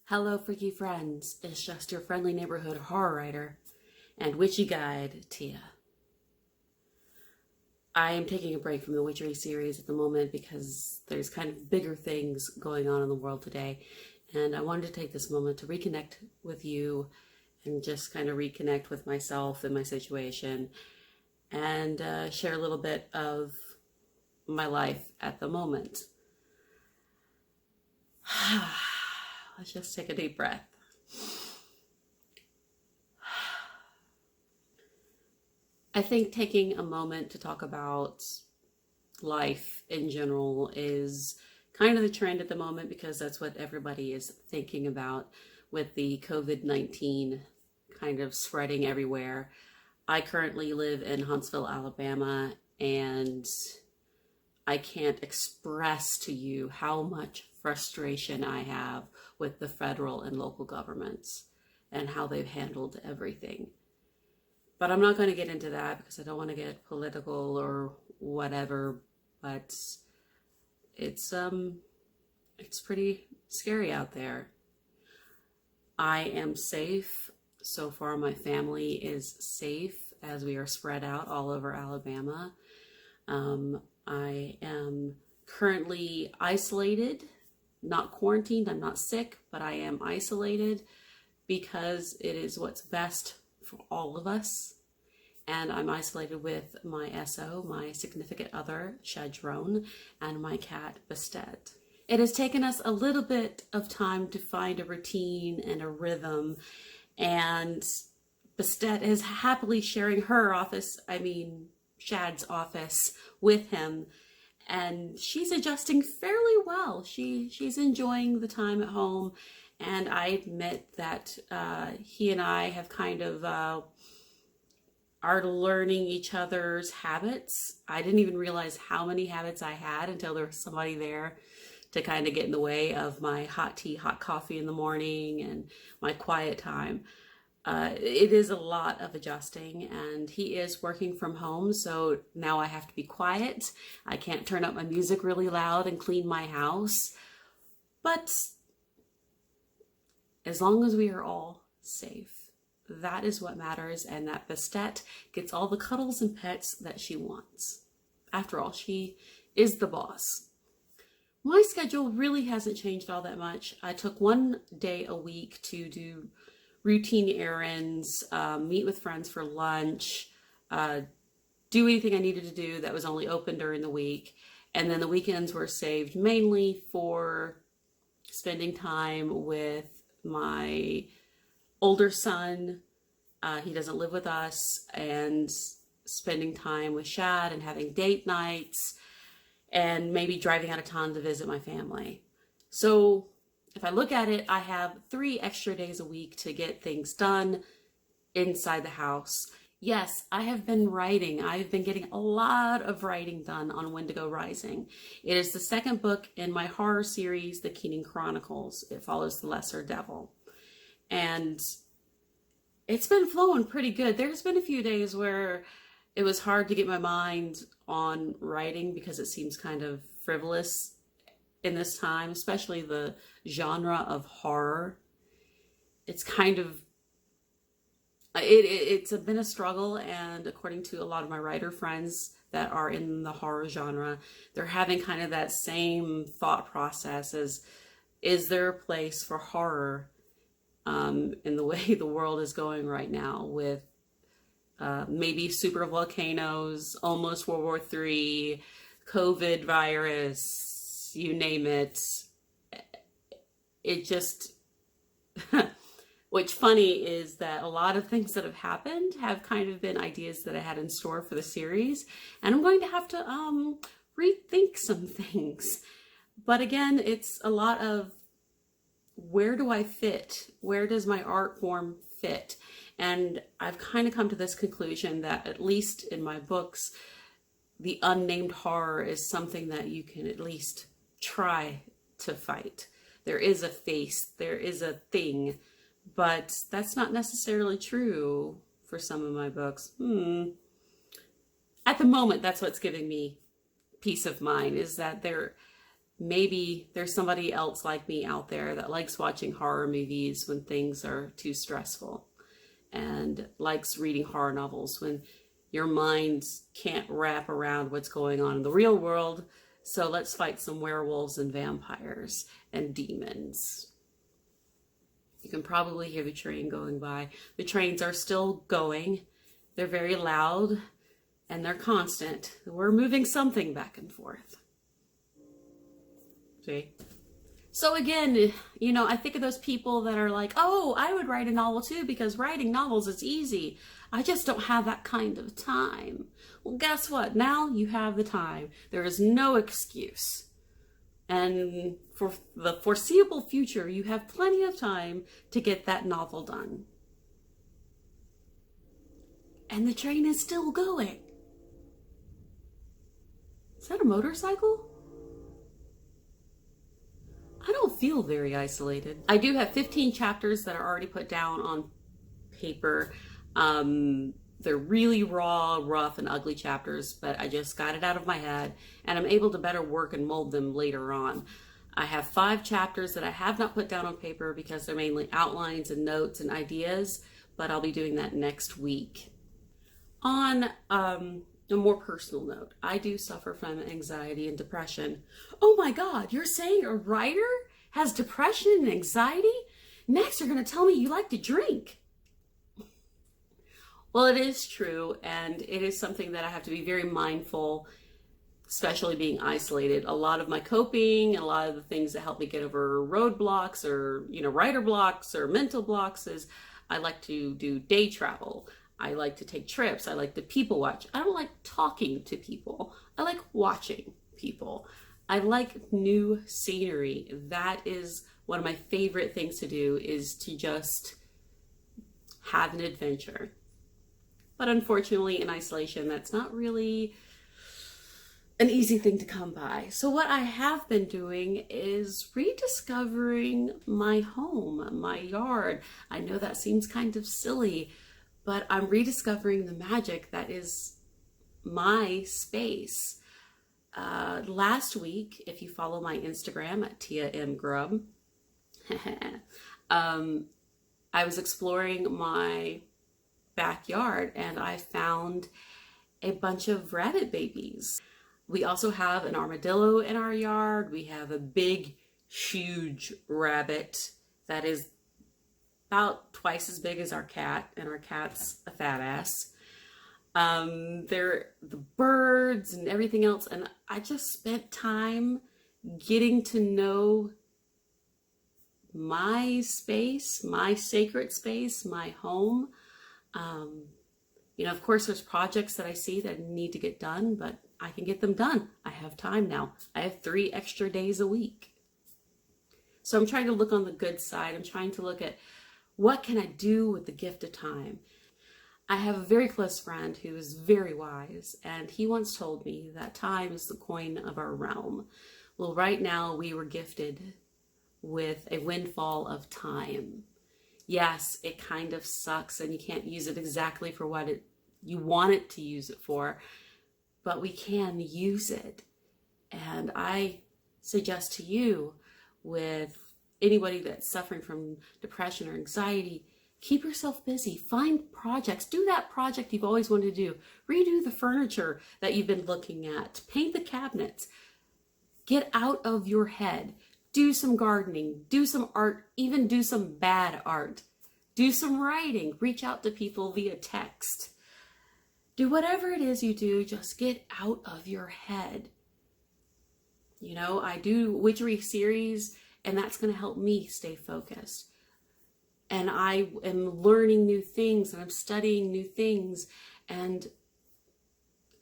Hello, freaky friends. It's just your friendly neighborhood horror writer and witchy guide, Tia. I am taking a break from the witchery series at the moment because there's kind of bigger things going on in the world today. And I wanted to take this moment to reconnect with you and just kind of reconnect with myself and my situation and share a little bit of my life at the moment. Let's just take a deep breath. I think taking a moment to talk about life in general is kind of the trend at the moment because that's what everybody is thinking about with the COVID-19 kind of spreading everywhere. I currently live in Huntsville, Alabama, and I can't express to you how much frustration I have with the federal and local governments and how they've handled everything. But I'm not going to get into that because I don't want to get political or whatever, but it's pretty scary out there. I am safe. So far, my family is safe as we are spread out all over Alabama. I am currently isolated, not quarantined. I'm not sick, but I am isolated because it is what's best for all of us. And I'm isolated with my SO, my significant other, Shadrone, and my cat, Bastet. It has taken us a little bit of time to find a routine and a rhythm, and Bastet is happily sharing her office, Shad's office, with him, and she's adjusting fairly well. She's enjoying the time at home, and I admit that he and I have kind of are learning each other's habits. I didn't even realize how many habits I had until there was somebody there to kind of get in the way of my hot tea, hot coffee in the morning and my quiet time. It is a lot of adjusting, and he is working from home, so now I have to be quiet. I can't turn up my music really loud and clean my house. But as long as we are all safe, that is what matters, and that Bastet gets all the cuddles and pets that she wants. After all, she is the boss. My schedule really hasn't changed all that much. I took one day a week to do routine errands, meet with friends for lunch, do anything I needed to do that was only open during the week. And then the weekends were saved mainly for spending time with my older son. He doesn't live with us, and spending time with Shad and having date nights and maybe driving out of town to visit my family. So if I look at it, I have 3 extra days a week to get things done inside the house. Yes, I have been writing. I've been getting a lot of writing done on Wendigo Rising. It is the second book in my horror series, The Keenan Chronicles. It follows the Lesser Devil. And it's been flowing pretty good. There's been a few days where it was hard to get my mind on writing because it seems kind of frivolous in this time, especially the genre of horror. It's kind of, it's been a struggle, and according to a lot of my writer friends that are in the horror genre, they're having kind of that same thought process as, is there a place for horror in the way the world is going right now with maybe super volcanoes, almost World War III, COVID virus, you name it. It just, what's funny is that a lot of things that have happened have kind of been ideas that I had in store for the series, and I'm going to have to rethink some things. But again, it's a lot of, where do I fit? Where does my art form fit? And I've kind of come to this conclusion that, at least in my books, the unnamed horror is something that you can at least try to fight. There is a face, there is a thing, but that's not necessarily true for some of my books. At the moment, that's what's giving me peace of mind, is that maybe there's somebody else like me out there that likes watching horror movies when things are too stressful, and likes reading horror novels when your mind can't wrap around what's going on in the real world. So let's fight some werewolves and vampires and demons. You can probably hear the train going by. The trains are still going. They're very loud and they're constant. We're moving something back and forth. See? So again, you know, I think of those people that are like, oh, I would write a novel too because writing novels is easy. I just don't have that kind of time. Well, guess what? Now you have the time. There is no excuse. And for the foreseeable future, you have plenty of time to get that novel done. And the train is still going. Is that a motorcycle? I don't feel very isolated. I do have 15 chapters that are already put down on paper. They're really raw, rough, and ugly chapters, but I just got it out of my head, and I'm able to better work and mold them later on. I have 5 chapters that I have not put down on paper because they're mainly outlines and notes and ideas, but I'll be doing that next week. On a more personal note, I do suffer from anxiety and depression. Oh my God, you're saying a writer has depression and anxiety? Next, you're going to tell me you like to drink. Well, it is true, and it is something that I have to be very mindful, especially being isolated. A lot of my coping and a lot of the things that help me get over roadblocks or, you know, writer blocks or mental blocks is I like to do day travel. I like to take trips. I like to people watch. I don't like talking to people. I like watching people. I like new scenery. That is one of my favorite things to do, is to just have an adventure. But unfortunately, in isolation, that's not really an easy thing to come by. So what I have been doing is rediscovering my home, my yard. I know that seems kind of silly, but I'm rediscovering the magic that is my space. Last week, if you follow my Instagram at Tia M. Grubb, I was exploring my backyard and I found a bunch of rabbit babies. We also have an armadillo in our yard. We have a big, huge rabbit that is about twice as big as our cat, and our cat's a fat ass. They're the birds and everything else, and I just spent time getting to know my space, my sacred space, my home. You know, of course, there's projects that I see that need to get done, but I can get them done. I have time now. I have 3 extra days a week. So I'm trying to look on the good side. I'm trying to look at what can I do with the gift of time. I have a very close friend who is very wise, and he once told me that time is the coin of our realm. Well, right now we were gifted with a windfall of time. Yes, it kind of sucks and you can't use it exactly for what you want it to use it for, but we can use it. And I suggest to you, with anybody that's suffering from depression or anxiety, keep yourself busy. Find projects. Do that project you've always wanted to do. Redo the furniture that you've been looking at. Paint the cabinets. Get out of your head. Do some gardening, do some art, even do some bad art. Do some writing, reach out to people via text. Do whatever it is you do, just get out of your head. You know, I do witchery series, and that's going to help me stay focused. And I am learning new things, and I'm studying new things, and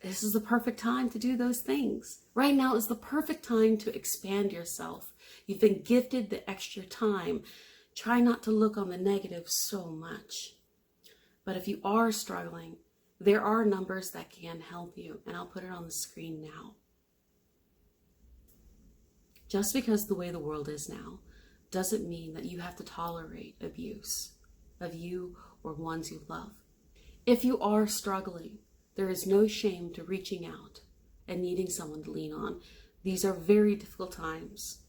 this is the perfect time to do those things. Right now is the perfect time to expand yourself. You've been gifted the extra time. Try not to look on the negative so much. But if you are struggling, there are numbers that can help you, and I'll put it on the screen now. Just because the way the world is now doesn't mean that you have to tolerate abuse of you or ones you love. If you are struggling, there is no shame to reaching out and needing someone to lean on. These are very difficult times.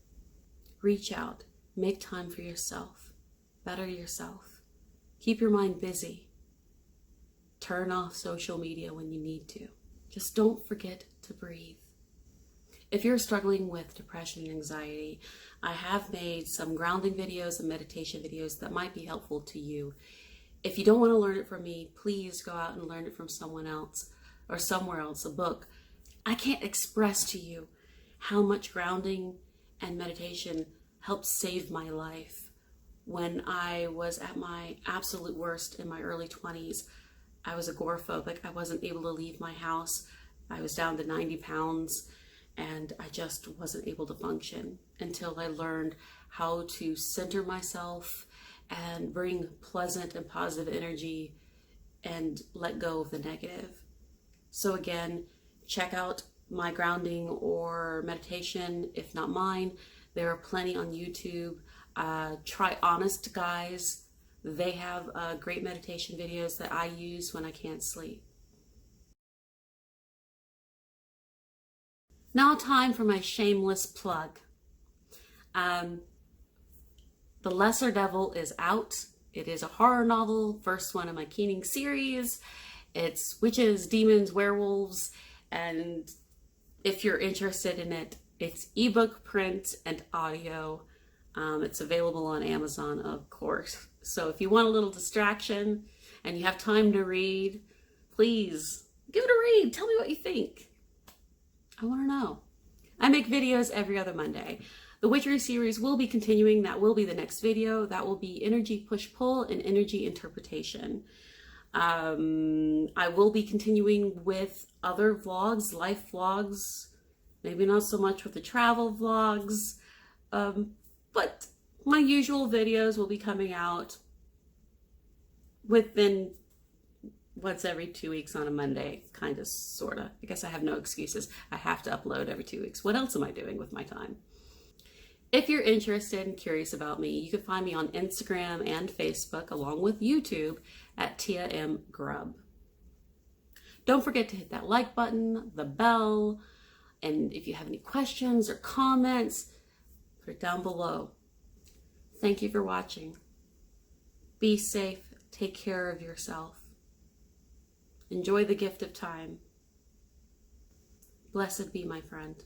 Reach out, make time for yourself, better yourself. Keep your mind busy. Turn off social media when you need to. Just don't forget to breathe. If you're struggling with depression and anxiety, I have made some grounding videos and meditation videos that might be helpful to you. If you don't want to learn it from me, please go out and learn it from someone else or somewhere else, a book. I can't express to you how much grounding and meditation helped save my life. When I was at my absolute worst in my early 20s, I was agoraphobic. I wasn't able to leave my house. I was down to 90 pounds and I just wasn't able to function until I learned how to center myself and bring pleasant and positive energy and let go of the negative. So again, check out my grounding or meditation, if not mine. There are plenty on YouTube. Try Honest Guys. They have great meditation videos that I use when I can't sleep. Now time for my shameless plug. The Lesser Devil is out. It is a horror novel, first one in my Keening series. It's witches, demons, werewolves, and if you're interested in it, it's ebook, print, and audio. It's available on Amazon, of course. So if you want a little distraction and you have time to read, please give it a read. Tell me what you think. I want to know. I make videos every other Monday. The Witchery series will be continuing. That will be the next video. That will be energy push-pull and energy interpretation. I will be continuing with other vlogs, life vlogs, maybe not so much with the travel vlogs, but my usual videos will be coming out within once every 2 weeks on a Monday, kind of, sort of. I guess I have no excuses. I have to upload every 2 weeks. What else am I doing with my time? If you're interested and curious about me, you can find me on Instagram and Facebook, along with YouTube, at Tia M. Grubb. Don't forget to hit that like button, the bell, and if you have any questions or comments, put it down below. Thank you for watching. Be safe. Take care of yourself. Enjoy the gift of time. Blessed be, my friend.